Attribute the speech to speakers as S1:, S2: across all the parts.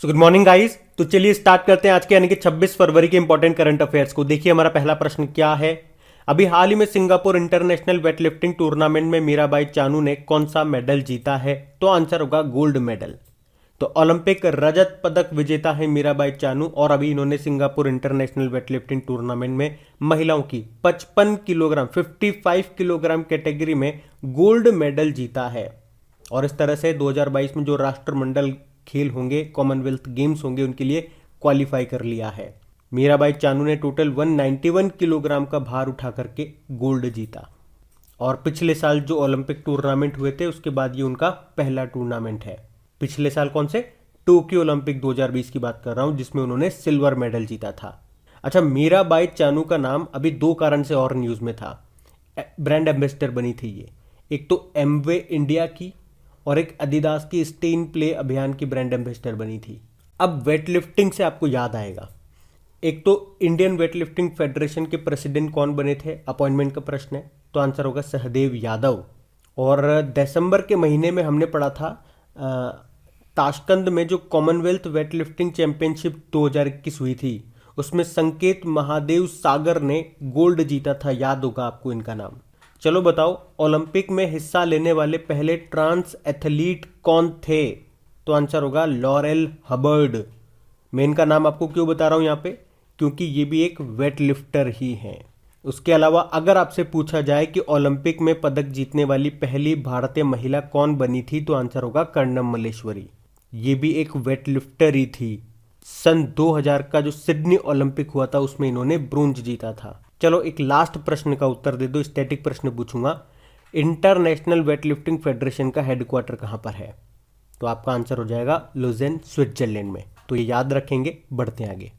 S1: So good morning guys. तो चलिए start करते हैं आज के यानी कि 26 फरवरी के इंपॉर्टेंट करंट अफेयर्स को। देखिए हमारा पहला प्रश्न क्या है। अभी हाल ही में सिंगापुर इंटरनेशनल वेटलिफ्टिंग टूर्नामेंट में मीराबाई चानू ने कौन सा मेडल जीता है? तो आंसर होगा गोल्ड मेडल। तो ओलंपिक रजत पदक विजेता है मीराबाई चानू और अभी इन्होंने सिंगापुर इंटरनेशनल वेटलिफ्टिंग टूर्नामेंट में महिलाओं की 55 किलोग्राम 55 किलोग्राम कैटेगरी में गोल्ड मेडल जीता है। और इस तरह से 2022 में जो राष्ट्रमंडल खेल होंगे, कॉमनवेल्थ गेम्स होंगे, उनके लिए क्वालिफाई कर लिया है। मीराबाई चानू ने टोटल 191 किलोग्राम का भार उठा करके गोल्ड जीता। और पिछले साल जो ओलंपिक टूर्नामेंट हुए थे उसके बाद ये उनका पहला टूर्नामेंट है। पिछले साल कौन से? टोक्यो ओलंपिक 2020 की बात कर रहा हूं, जिसमें उन्होंने सिल्वर मेडल जीता था। अच्छा, मीराबाई चानू का नाम अभी दो कारण से और न्यूज में था। ब्रांड एम्बेसडर बनी थी ये, एक तो एमवे इंडिया की और एक adidas की स्टे इन प्ले अभियान की ब्रांड एम्बेसडर बनी थी। अब वेटलिफ्टिंग से आपको याद आएगा, एक तो इंडियन वेटलिफ्टिंग फेडरेशन के प्रेसिडेंट कौन बने थे? अपॉइंटमेंट का प्रश्न है, तो आंसर होगा सहदेव यादव। और दिसंबर के महीने में हमने पढ़ा था ताशकंद में जो कॉमनवेल्थ वेटलिफ्टिंग चैंपियनशिप 2021 हुई थी, उसमें संकेत महादेव सागर ने गोल्ड जीता था। याद होगा आपको इनका नाम। चलो बताओ, ओलंपिक में हिस्सा लेने वाले पहले ट्रांस एथलीट कौन थे? तो आंसर होगा लॉरेल हबर्ड। मैं इनका नाम आपको क्यों बता रहा हूं यहां पे? क्योंकि ये भी एक वेट लिफ्टर ही हैं। उसके अलावा अगर आपसे पूछा जाए कि ओलंपिक में पदक जीतने वाली पहली भारतीय महिला कौन बनी थी, तो आंसर होगा कर्णम मल्लेश्वरी। ये भी एक वेट लिफ्टर ही थी। सन 2000 का जो सिडनी ओलंपिक हुआ था उसमें इन्होंने ब्रोंज जीता था। चलो एक लास्ट प्रश्न का उत्तर दे दो, स्टैटिक प्रश्न पूछूंगा। इंटरनेशनल वेटलिफ्टिंग फेडरेशन का हेडक्वार्टर कहां पर है? तो आपका आंसर हो जाएगा लुजेन, स्विट्जरलैंड में। तो ये याद रखेंगे। बढ़ते हैं आगे।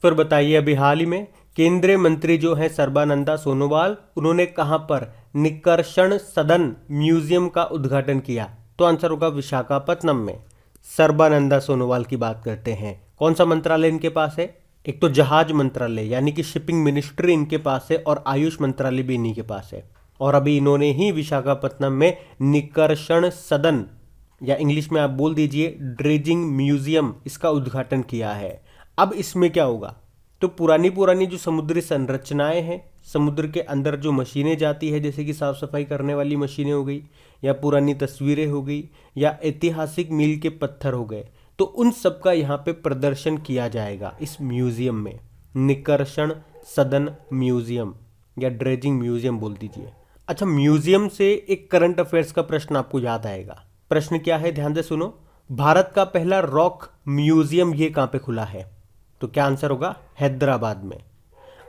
S1: फिर बताइए, अभी हाल ही में केंद्रीय मंत्री जो हैं सर्बानंदा सोनोवाल, उन्होंने कहां पर निकर्षण सदन म्यूजियम का उद्घाटन किया? तो आंसर होगा विशाखापत्तनम में। सर्बानंदा सोनोवाल की बात करते हैं। कौन सा मंत्रालय इनके पास है? एक तो जहाज मंत्रालय यानी कि शिपिंग मिनिस्ट्री इनके पास है और आयुष मंत्रालय भी इन्हीं के पास है। और अभी इन्होंने ही विशाखापत्तनम में निकर्षण सदन या इंग्लिश में आप बोल दीजिए ड्रेजिंग म्यूजियम, इसका उद्घाटन किया है। अब इसमें क्या होगा? तो पुरानी पुरानी जो समुद्री संरचनाएं हैं, समुद्र के अंदर जो मशीनें जाती है, जैसे कि साफ सफाई करने वाली मशीनें हो गई, या पुरानी तस्वीरें हो गई, या ऐतिहासिक मील के पत्थर हो गए, तो उन सब का यहाँ पे प्रदर्शन किया जाएगा इस म्यूजियम में। निकर्षण सदन म्यूजियम या ड्रेजिंग म्यूजियम बोल दीजिए। अच्छा, म्यूजियम से एक करंट अफेयर्स का प्रश्न आपको याद आएगा। प्रश्न क्या है, ध्यान से सुनो। भारत का पहला रॉक म्यूजियम ये कहां पे खुला है? तो क्या आंसर होगा? हैदराबाद में।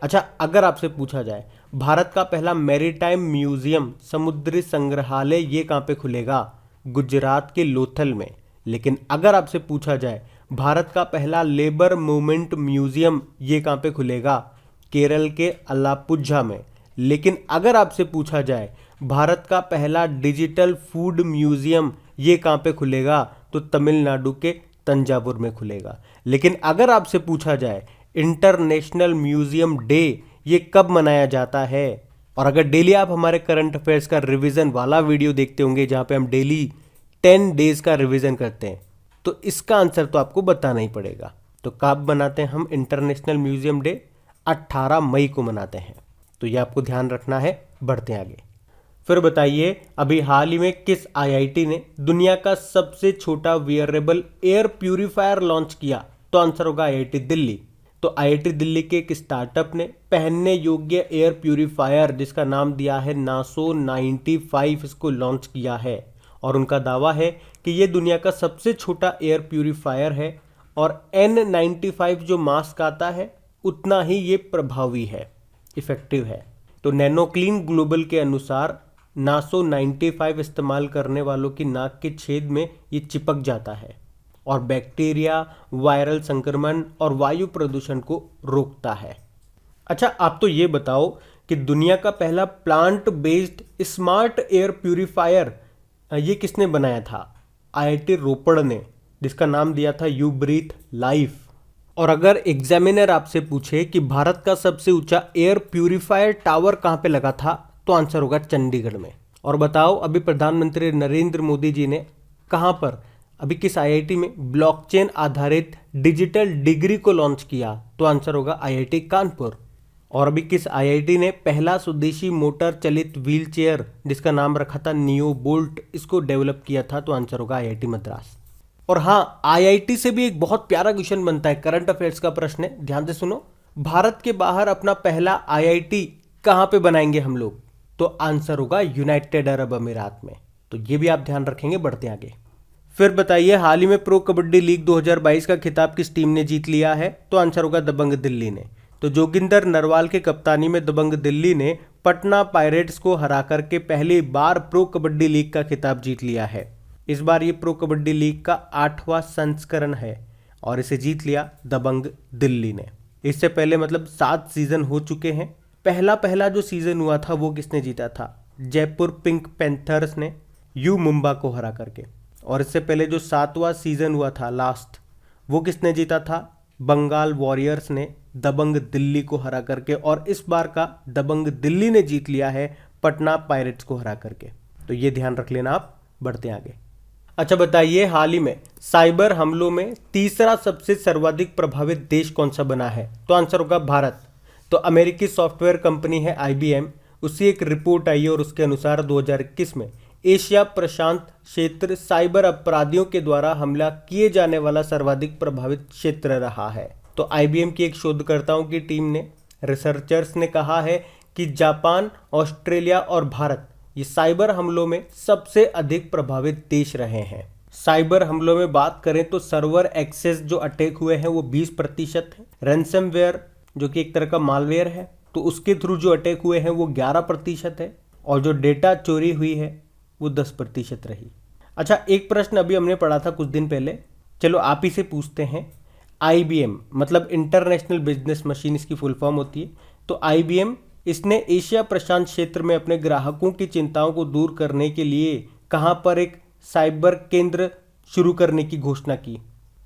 S1: अच्छा, अगर आपसे पूछा जाए भारत का पहला मैरीटाइम म्यूजियम समुद्री संग्रहालय ये कहां पे खुलेगा? गुजरात के लोथल में। लेकिन अगर आपसे पूछा जाए भारत का पहला लेबर मूवमेंट म्यूजियम ये कहां पे खुलेगा? केरल के अलापुझा में। लेकिन अगर आपसे पूछा जाए भारत का पहला डिजिटल फूड म्यूजियम ये कहां पे खुलेगा? तो तमिलनाडु के तंजावुर में खुलेगा। लेकिन अगर आपसे पूछा जाए इंटरनेशनल म्यूजियम डे ये कब मनाया जाता है? और अगर डेली आप हमारे करंट अफेयर्स का रिवीजन वाला वीडियो देखते होंगे जहां पे हम डेली 10 डेज का रिवीजन करते हैं, तो इसका आंसर तो आपको बताना ही पड़ेगा। तो कब मनाते हैं हम इंटरनेशनल म्यूजियम डे? 18 मई को मनाते हैं। तो ये आपको ध्यान रखना है। बढ़ते हैं आगे। फिर बताइए, अभी हाल ही में किस आईआईटी ने दुनिया का सबसे छोटा वियरेबल एयर प्यूरिफायर लॉन्च किया? तो आंसर होगा आईआईटी दिल्ली। तो आईआईटी दिल्ली के एक स्टार्टअप ने पहनने योग्य एयर प्यूरिफायर जिसका नाम दिया है नासो 95 इसको लॉन्च किया है। और उनका दावा है कि ये दुनिया का सबसे छोटा एयर प्यूरिफायर है और N95 जो मास्क आता है उतना ही ये प्रभावी है, इफेक्टिव है। तो नैनो क्लीन ग्लोबल के अनुसार नासो 95 इस्तेमाल करने वालों की नाक के छेद में ये चिपक जाता है और बैक्टीरिया, वायरल संक्रमण और वायु प्रदूषण को रोकता है। अच्छा, आप तो ये बताओ कि दुनिया का पहला plant based smart air purifier ये किसने बनाया था? आईआईटी रोपड़ ने, जिसका नाम दिया था यू ब्रीथ लाइफ। और अगर एग्जामिनर आपसे पूछे कि भारत का सबसे ऊंचा एयर प्यूरिफायर टावर कहाँ पे लगा था, तो आंसर होगा चंडीगढ़ में। और बताओ, अभी प्रधानमंत्री नरेंद्र मोदी जी ने कहाँ पर, अभी किस आईआईटी में ब्लॉकचेन आधारित डिजिटल डिग्री को लॉन्च किया? तो आंसर होगा आईआईटी कानपुर। और अभी किस आईआईटी ने पहला स्वदेशी मोटर चलित व्हील चेयर, जिसका नाम रखा था नियो बोल्ट, इसको डेवलप किया था? तो आंसर होगा आईआईटी मद्रास। और हाँ, आईआईटी से भी एक बहुत प्यारा क्वेश्चन बनता है, करंट अफेयर्स का प्रश्न है, ध्यान से सुनो। भारत के बाहर अपना पहला आईआईटी कहाँ पे बनाएंगे हम लोग? तो आंसर होगा यूनाइटेड अरब अमीरात में। तो ये भी आप ध्यान रखेंगे। बढ़ते आगे। फिर बताइए, हाल ही में प्रो कबड्डी लीग 2022 का खिताब किस टीम ने जीत लिया है? तो आंसर होगा दबंग दिल्ली ने। तो जोगिंदर नरवाल की कप्तानी में दबंग दिल्ली ने पटना पायरेट्स को हरा करके पहली बार प्रो कबड्डी लीग का खिताब जीत लिया है। इस बार ये प्रो कबड्डी लीग का 8वां संस्करण है और इसे जीत लिया दबंग दिल्ली ने। इससे पहले मतलब 7 सीजन हो चुके हैं। पहला जो सीजन हुआ था वो किसने जीता था? जयपुर पिंक पैंथर्स ने यू मुंबा को हरा करके। और इससे पहले जो 7वां सीजन हुआ था लास्ट, वो किसने जीता था? बंगाल वॉरियर्स ने दबंग दिल्ली को हरा करके। और इस बार का दबंग दिल्ली ने जीत लिया है पटना पायरेट्स को हरा करके। तो ये ध्यान रख लेना आप। बढ़ते आगे। अच्छा बताइए, हाल ही में साइबर हमलों में तीसरा सबसे सर्वाधिक प्रभावित देश कौन सा बना है? तो आंसर होगा भारत। तो अमेरिकी सॉफ्टवेयर कंपनी है IBM, उसकी एक रिपोर्ट आई और उसके अनुसार 2021 में एशिया प्रशांत क्षेत्र साइबर अपराधियों के द्वारा हमला किए जाने वाला सर्वाधिक प्रभावित क्षेत्र रहा है। तो IBM की एक शोधकर्ताओं की टीम ने, रिसर्चर्स ने कहा है कि जापान, ऑस्ट्रेलिया और भारत ये साइबर हमलों में सबसे अधिक प्रभावित देश रहे हैं। साइबर हमलों में बात करें तो सर्वर एक्सेस जो अटैक हुए हैं वो 20% है। रैंसमवेयर जो कि एक तरह का मालवेयर है, तो उसके थ्रू जो अटैक हुए हैं वो 11% है। और जो डेटा चोरी हुई है वो 10% रही। अच्छा, एक प्रश्न अभी हमने पढ़ा था कुछ दिन पहले, चलो आप ही से पूछते हैं। IBM मतलब इंटरनेशनल बिजनेस मशीन इसकी फुल फॉर्म होती है। तो IBM इसने एशिया प्रशांत क्षेत्र में अपने ग्राहकों की चिंताओं को दूर करने के लिए कहां पर एक साइबर केंद्र शुरू करने की घोषणा की?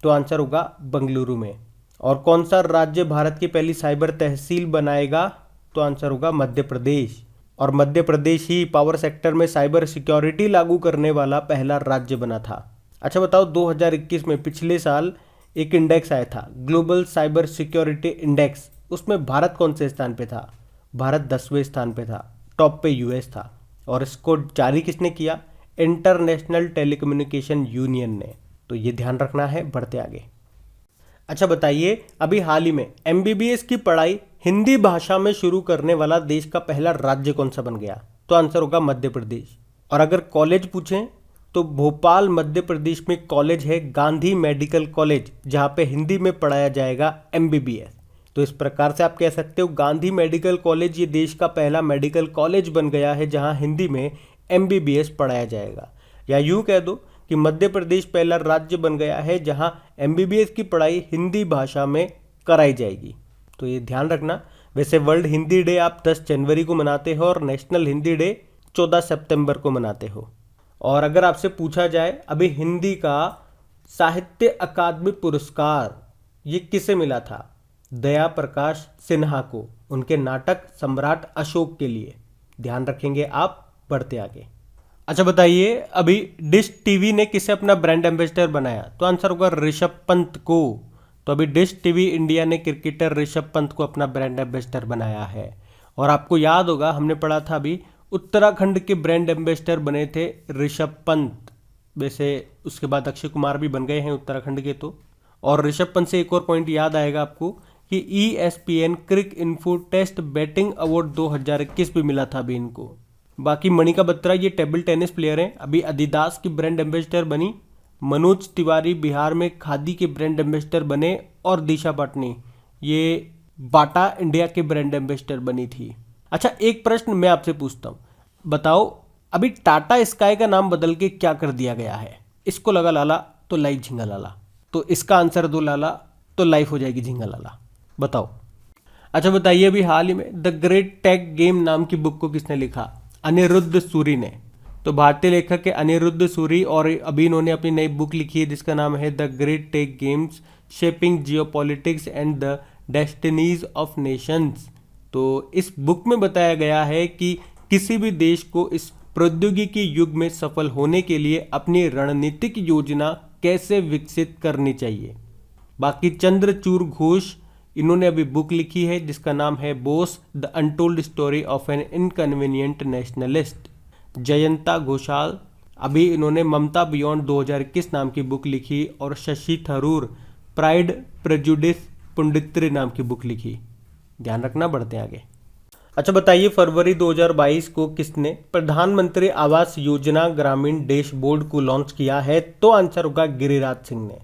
S1: तो आंसर होगा बंगलुरु में। और कौन सा राज्य भारत की पहली साइबर तहसील बनाएगा? तो आंसर होगा मध्य प्रदेश। और मध्य प्रदेश ही पावर सेक्टर में साइबर सिक्योरिटी लागू करने वाला पहला राज्य बना था। अच्छा बताओ, 2021 में पिछले साल एक इंडेक्स आया था, ग्लोबल साइबर सिक्योरिटी इंडेक्स, उसमें भारत कौन से स्थान पे था? भारत 10वें स्थान पे था। टॉप पे US था। और इसको जारी किसने किया? इंटरनेशनल टेलीकम्युनिकेशन यूनियन ने। तो ये ध्यान रखना है। बढ़ते आगे। अच्छा बताइए, अभी हाल ही में MBBS की पढ़ाई हिंदी भाषा में शुरू करने वाला देश का पहला राज्य कौन सा बन गया? तो आंसर होगा मध्य प्रदेश। और अगर कॉलेज पूछें तो भोपाल मध्य प्रदेश में कॉलेज है गांधी मेडिकल कॉलेज, जहां पे हिंदी में पढ़ाया जाएगा MBBS। तो इस प्रकार से आप कह सकते हो गांधी मेडिकल कॉलेज ये देश का पहला मेडिकल कॉलेज बन गया है जहां हिंदी में MBBS पढ़ाया जाएगा। या यूं कह दो कि मध्य प्रदेश पहला राज्य बन गया है जहां MBBS की पढ़ाई हिंदी भाषा में कराई जाएगी। तो ये ध्यान रखना। वैसे वर्ल्ड हिंदी डे आप 10 जनवरी को मनाते हो और नेशनल हिंदी डे 14 सितंबर को मनाते हो। और अगर आपसे पूछा जाए अभी हिंदी का साहित्य अकादमी पुरस्कार ये किसे मिला था? दया प्रकाश सिन्हा को, उनके नाटक सम्राट अशोक के लिए। ध्यान रखेंगे आप। बढ़ते आगे। अच्छा बताइए, अभी डिश टीवी ने किसे अपना ब्रांड एम्बेसडर बनाया? तो आंसर होगा ऋषभ पंत को। तो अभी डिश टीवी इंडिया ने क्रिकेटर ऋषभ पंत को अपना ब्रांड एम्बेसडर बनाया है। और आपको याद होगा, हमने पढ़ा था अभी उत्तराखंड के ब्रांड एम्बेसडर बने थे ऋषभ पंत। वैसे उसके बाद अक्षय कुमार भी बन गए हैं उत्तराखंड के। तो और ऋषभ पंत से एक और पॉइंट याद आएगा आपको कि ESPN क्रिक इन्फो टेस्ट बैटिंग अवार्ड 2021 भी मिला था अभी इनको। बाकी मणिका बत्रा ये टेबल टेनिस प्लेयर हैं, अभी adidas की ब्रांड एम्बेसडर बनी। मनोज तिवारी बिहार में खादी के ब्रांड एम्बेसडर बने। और दिशा पाटनी ये बाटा इंडिया के ब्रांड एम्बेसडर बनी थी। अच्छा, एक प्रश्न मैं आपसे पूछता हूँ, बताओ अभी टाटा स्काई का नाम बदल के क्या कर दिया गया है? इसको लगा लाला तो लाइफ झिंगा लाला, तो इसका आंसर दो लाला तो लाइफ हो जाएगी झिंगा लाला। बताओ। अच्छा बताइए, अभी हाल ही में द ग्रेट टेक गेम नाम की बुक को किसने लिखा? अनिरुद्ध सूरी ने। तो भारतीय लेखक है अनिरुद्ध सूरी, और अभी इन्होंने अपनी नई बुक लिखी है जिसका नाम है the great tech games shaping geopolitics and the destinies of nations. तो इस बुक में बताया गया है कि किसी भी देश को इस प्रौद्योगिकी युग में सफल होने के लिए अपनी रणनीतिक योजना कैसे विकसित करनी चाहिए। बाकी चंद्रचूड़ घोष, इन्होंने अभी बुक लिखी है जिसका नाम है Bose the untold story of an inconvenient nationalist. Jayanta Ghoshal, अभी इन्होंने ममता बियॉन्ड 2021 नाम की बुक लिखी, और शशि थरूर प्राइड प्रेजुडिस पुंडित्री नाम की बुक लिखी। ध्यान रखना, बढ़ते आगे। अच्छा बताइए, फरवरी 2022 को किसने प्रधानमंत्री आवास योजना ग्रामीण डैशबोर्ड को लॉन्च किया है? तो आंसर होगा गिरिराज सिंह ने।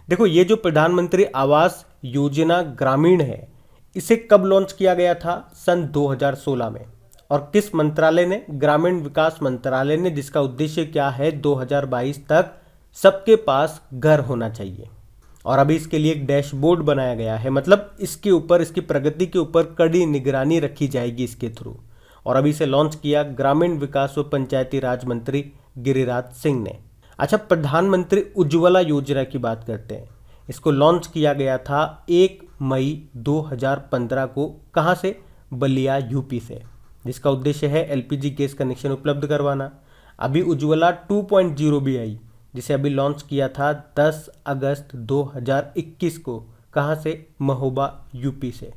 S1: देखो, ये जो प्रधानमंत्री आवास योजना ग्रामीण है, इसे कब लॉन्च किया गया था? सन 2016 में। और किस मंत्रालय ने? ग्रामीण विकास मंत्रालय ने, जिसका उद्देश्य क्या है? 2022 तक सबके पास घर होना चाहिए। और अभी इसके लिए एक डैशबोर्ड बनाया गया है, मतलब इसके ऊपर, इसकी प्रगति के ऊपर कड़ी निगरानी रखी जाएगी इसके थ्रू। और अभी इसे लॉन्च किया ग्रामीण विकास व पंचायती राज मंत्री गिरिराज सिंह ने। अच्छा, प्रधानमंत्री उज्ज्वला योजना की बात करते हैं। इसको लॉन्च किया गया था 1 मई 2015 को। कहाँ से? बलिया, यूपी से, जिसका उद्देश्य है एलपीजी गैस कनेक्शन उपलब्ध करवाना। अभी उज्ज्वला 2.0 भी आई, जिसे अभी लॉन्च किया था 10 अगस्त 2021 को। कहाँ से? महोबा, यूपी से।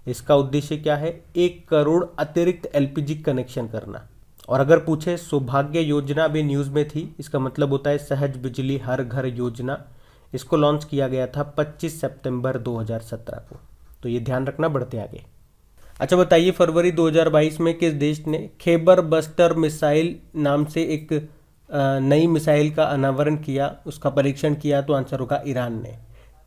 S1: इसका उद्देश्य क्या है? 1 करोड़ अतिरिक्त एलपीजी कनेक्शन करना। और अगर पूछे, सौभाग्य योजना भी न्यूज़ में थी, इसका मतलब होता है सहज बिजली हर घर योजना। इसको लॉन्च किया गया था 25 सितंबर 2017 को। तो ये ध्यान रखना, बढ़ते आगे। अच्छा बताइए, फरवरी 2022 में किस देश ने खैबर बस्टर मिसाइल नाम से एक नई मिसाइल का अनावरण किया, उसका परीक्षण किया? तो आंसर होगा ईरान ने।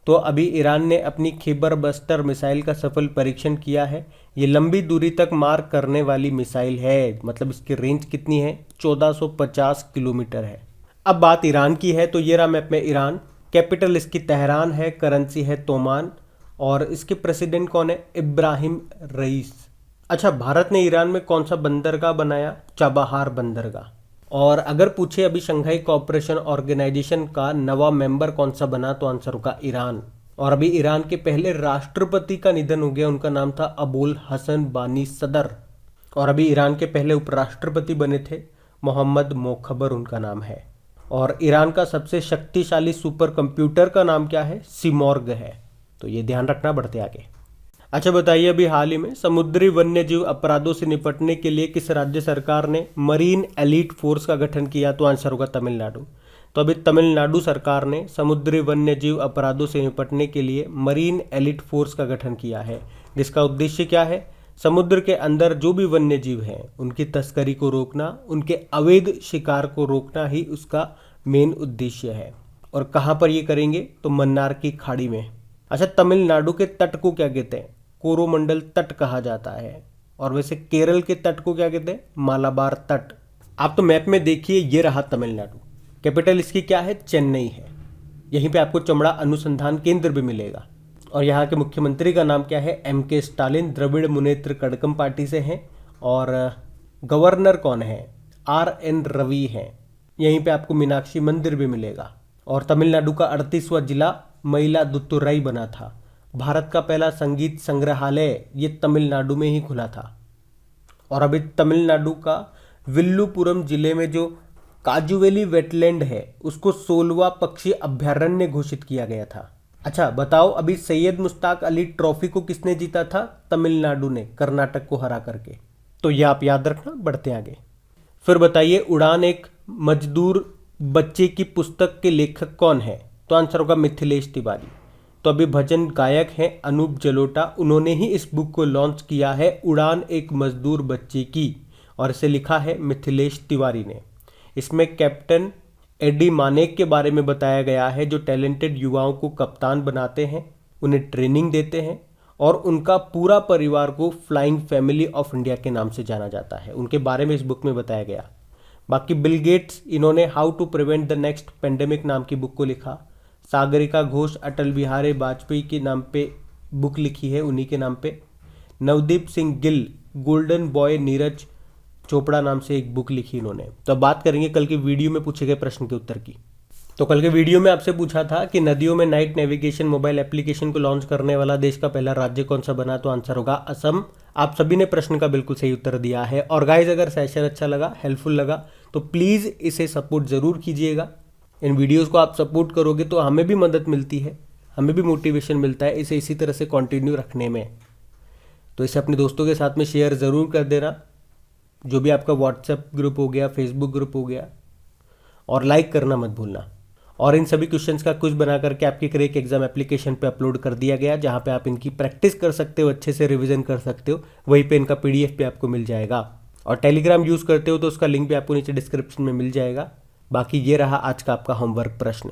S1: तो अभी ईरान ने अपनी खैबर बस्टर मिसाइल का सफल परीक्षण किया है। ये लंबी दूरी तक मार करने वाली मिसाइल है, मतलब इसकी रेंज कितनी है? 1450 किलोमीटर है। अब बात ईरान की है, तो ये रहा मैप में ईरान। कैपिटल इसकी तेहरान है, करेंसी है तोमान, और इसके प्रेसिडेंट कौन है? इब्राहिम रईस। अच्छा, भारत ने ईरान में कौन सा बंदरगाह बनाया? चाबहार बंदरगाह। और अगर पूछे अभी शंघाई कोऑपरेशन ऑर्गेनाइजेशन का नवा मेंबर कौन सा बना? तो आंसर होगा ईरान। और अभी ईरान के पहले राष्ट्रपति का निधन हो गया, उनका नाम था अबुल हसन बानी सदर। और अभी ईरान के पहले उपराष्ट्रपति बने थे मोहम्मद मोखबर, उनका नाम है। और ईरान का सबसे शक्तिशाली सुपर कंप्यूटर का नाम क्या है? सिमॉर्ग है। तो ये ध्यान रखना, बढ़ते आगे। अच्छा बताइए, अभी हाल ही में समुद्री वन्यजीव अपराधों से निपटने के लिए किस राज्य सरकार ने मरीन एलीट फोर्स का गठन किया? तो आंसर होगा तमिलनाडु। तो अभी तमिलनाडु सरकार ने समुद्री वन्यजीव अपराधों से निपटने के लिए मरीन एलीट फोर्स का गठन किया है, जिसका उद्देश्य क्या है? समुद्र के अंदर जो भी वन्यजीव हैं उनकी तस्करी को रोकना, उनके अवैध शिकार को रोकना ही उसका मेन उद्देश्य है। और कहाँ पर ये करेंगे? तो मन्नार की खाड़ी में। अच्छा, तमिलनाडु के तट को क्या कहते हैं? कोरोमंडल तट कहा जाता है। और वैसे केरल के तट को क्या कहते हैं? मालाबार तट। आप तो मैप में देखिए, ये रहा तमिलनाडु। कैपिटल इसकी क्या है? चेन्नई है। यहीं पे आपको चमड़ा अनुसंधान केंद्र भी मिलेगा। और यहाँ के मुख्यमंत्री का नाम क्या है? MK स्टालिन, द्रविड़ मुनेत्र कड़कम पार्टी से हैं। और गवर्नर कौन है? RN रवि हैं। यहीं पे आपको मीनाक्षी मंदिर भी मिलेगा। और तमिलनाडु का 38वां जिला मयिलादुतुरई बना था। भारत का पहला संगीत संग्रहालय ये तमिलनाडु में ही खुला था। और अभी तमिलनाडु का विल्लुपुरम जिले में जो काजुवेली वेटलैंड है, उसको 16वां पक्षी अभ्यारण्य घोषित किया गया था। अच्छा बताओ, अभी सैयद मुश्ताक अली ट्रॉफी को किसने जीता था? तमिलनाडु ने, कर्नाटक को हरा करके। तो ये आप याद रखना, बढ़ते आगे। फिर बताइए, उड़ान एक मजदूर बच्चे की पुस्तक के लेखक कौन है? तो आंसर होगा मिथिलेश तिवारी। तो अभी भजन गायक हैं अनूप जलोटा, उन्होंने ही इस बुक को लॉन्च किया है, उड़ान एक मजदूर बच्चे की, और इसे लिखा है मिथिलेश तिवारी ने। इसमें कैप्टन एडी मानेक के बारे में बताया गया है, जो टैलेंटेड युवाओं को कप्तान बनाते हैं, उन्हें ट्रेनिंग देते हैं और उनका पूरा परिवार को फ्लाइंग फैमिली ऑफ इंडिया के नाम से जाना जाता है। उनके बारे में इस बुक में बताया गया। बाकी बिल गेट्स, इन्होंने how to prevent the next pandemic नाम की बुक को लिखा। सागरिका घोष अटल बिहारी वाजपेयी के नाम पे बुक लिखी है, उन्हीं के नाम पे। नवदीप सिंह गिल गोल्डन बॉय नीरज चोपड़ा नाम से एक बुक लिखी इन्होंने। तो अब बात करेंगे कल की वीडियो में पूछे गए प्रश्न के उत्तर की। तो कल के वीडियो में आपसे पूछा था कि नदियों में नाइट नेविगेशन मोबाइल एप्लीकेशन को लॉन्च करने वाला देश का पहला राज्य कौन सा बना, तो आंसर होगा असम। आप सभी ने प्रश्न का बिल्कुल सही उत्तर दिया है। और गाइज, अगर सेशन अच्छा लगा, हेल्पफुल लगा, तो प्लीज़ इसे सपोर्ट ज़रूर कीजिएगा। इन वीडियोज़ को आप सपोर्ट करोगे तो हमें भी मदद मिलती है, हमें भी मोटिवेशन मिलता है इसे इसी तरह से कंटिन्यू रखने में। तो इसे अपने दोस्तों के साथ में शेयर ज़रूर कर देना, जो भी आपका व्हाट्सएप ग्रुप हो गया, फेसबुक ग्रुप हो गया, और लाइक करना मत भूलना। और इन सभी क्वेश्चंस का कुछ बना करके आपके क्रैक एग्जाम एप्लीकेशन पे अपलोड कर दिया गया, जहां पे आप इनकी प्रैक्टिस कर सकते हो, अच्छे से रिवीजन कर सकते हो। वहीं पे इनका पीडीएफ भी आपको मिल जाएगा। और टेलीग्राम यूज़ करते हो तो उसका लिंक भी आपको नीचे डिस्क्रिप्शन में मिल जाएगा। बाकी ये रहा आज का आपका होमवर्क प्रश्न।